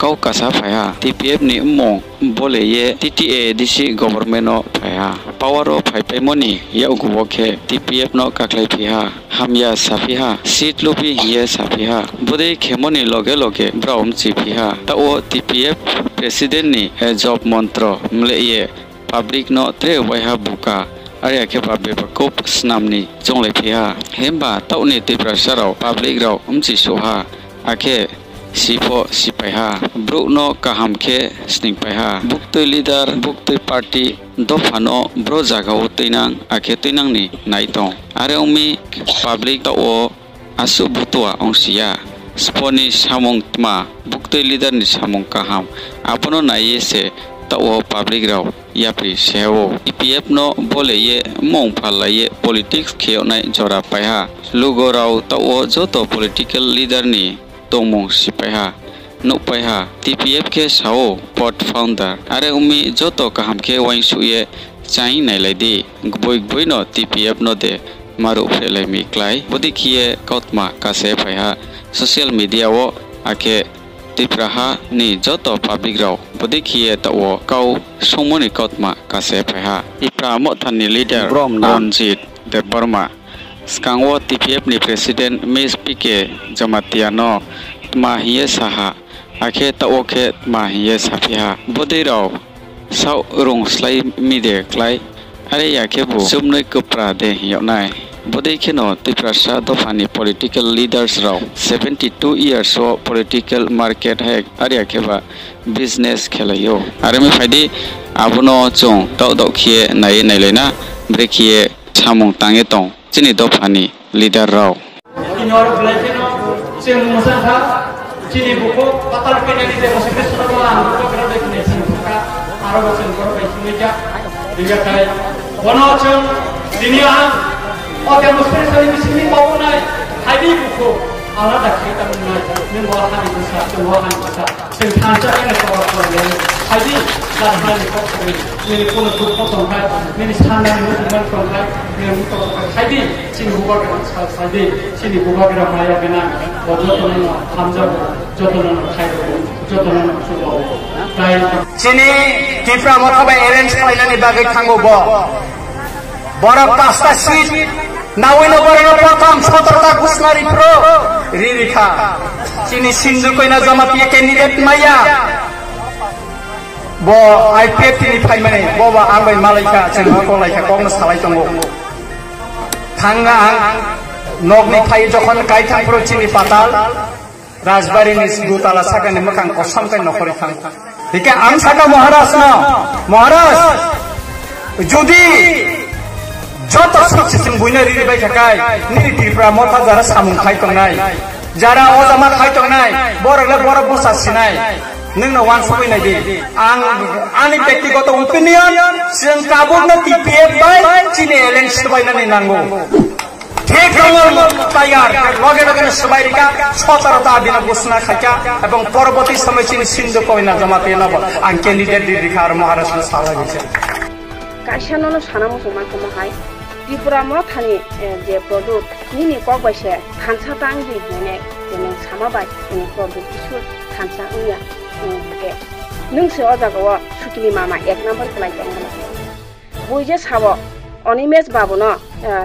kau kasa phaya TPF ni mong bole ye TTA disi government no phaya power of phai paimoni ya ugubokhe TPF no kaklai phiha hamya saphiha seat lupi ye saphiha bude khemoni loge loge braum chi phiha ta o TPF president ni job mantro mle ye public no tre waiha buka Arya ke babe bakop snamni jonglai phiha hemba tauni tipra sarau public rau umchi soha ake sipo sipaiha bruk no kaham ke sning paiha buktoi leader buktoi party dofano bro jaga utinang ake tinang ni naitong are umi public ta o asu butwa ongsia sponi samong tma buktoi leader ni samong kaham apono naiye se ta o public rau yapri sewo EPF no bole ye mong phala ye politics kheonai jora paiha lugo rau ta o joto political leader ni tongmong sipaiha nukpaiha TPF ke sao pot founder are umi joto kaham ke waingsu ye chai nai laidi gboi no TPF no de maru phelai mi klai bodikhie kautma kase phaiha social media wo ake tipraha ni joto public rau bodikhie ta wo kau somoni kautma kase phaiha ipra mo thani leader Ranjit Debarma Skangwo TPF ni president Ms PK Jamatiano Mahiye saha ake ta oke mahiye saphiha bodirau sau rong slai mide klai are yake bu sumnoi kupra de yonai bodikeno tiprasa dofani political leaders rau 72 years of political market hack are yake ba business khelayo are me phaidi abono chong tau khie nai lena brekhie chamong tange tong chini dofani leader rau Cini buku batal kena di demo sebesar sekolah buku kena di kena sini buka arah bosan korang baik meja juga kali wono cung dunia oke muslim sekali di sini bau naik hari buku Allah dah kita menaik membawa hari besar semua hari besar sentansa ini kalau kalian hari dah hari kau ini pun untuk potong kai ini sana ini dengan potong kai ini untuk hari sini buka kena hari sini buka kena maya kena jotonan hamzah jotonan khair jotonan subo kai sini kipra mothabai arrange khlainani bagai thango bo borok pasta seat nawino borok prothom 17 ta gusnari pro ririkha sini sindu koina jamatiya candidate maya bo IPF ni phaimane bo ba angbai malaika chengha ko laika kong salai tongo thanga nogni phai jokhon kai thang pro chini patal Rajbari ni Gutala saka ni makang kosam kai nokori thang dike am saka Maharaj na Maharaj jodi joto successful buina riri bai thakai ni Tripura motha jara samung khai tongnai jara ojama khai tongnai borokle borok busa sinai ningno wan sabai nai di ani ব্যক্তিগত opinion sing kabuk na TPF bai chini alliance bai nani nango ঠিক রঙের tiger লগে লগে সবাইকা 17টা দিন ঘোষণা খাকা এবং পরবর্তী সময় চিনি সিন্ধু কইনা জমাতে নব আন ক্যান্ডিডেট দিখার মহারাষ্ট্র সালা গেছে কাশানো সানামো সমান কমহাই ত্রিপুরা মথানি যে প্রডাক্ট নিনি ককবাইছে খানসা টাং দি হনে যেন সামাবাই नि প্রডাক্ট কিছু খানসা উইয়া কে नोंसो अजागो सुकिनि मामा 1 नम्बर खलाय दंमोन बयजे साबो अनिमेश बाबु न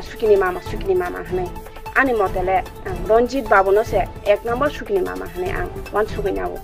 सुकिनि मामा हने आनि मतेले रंजित बाबु न से 1 नम्बर सुकिनि मामा हने आं वान सुकिनाबो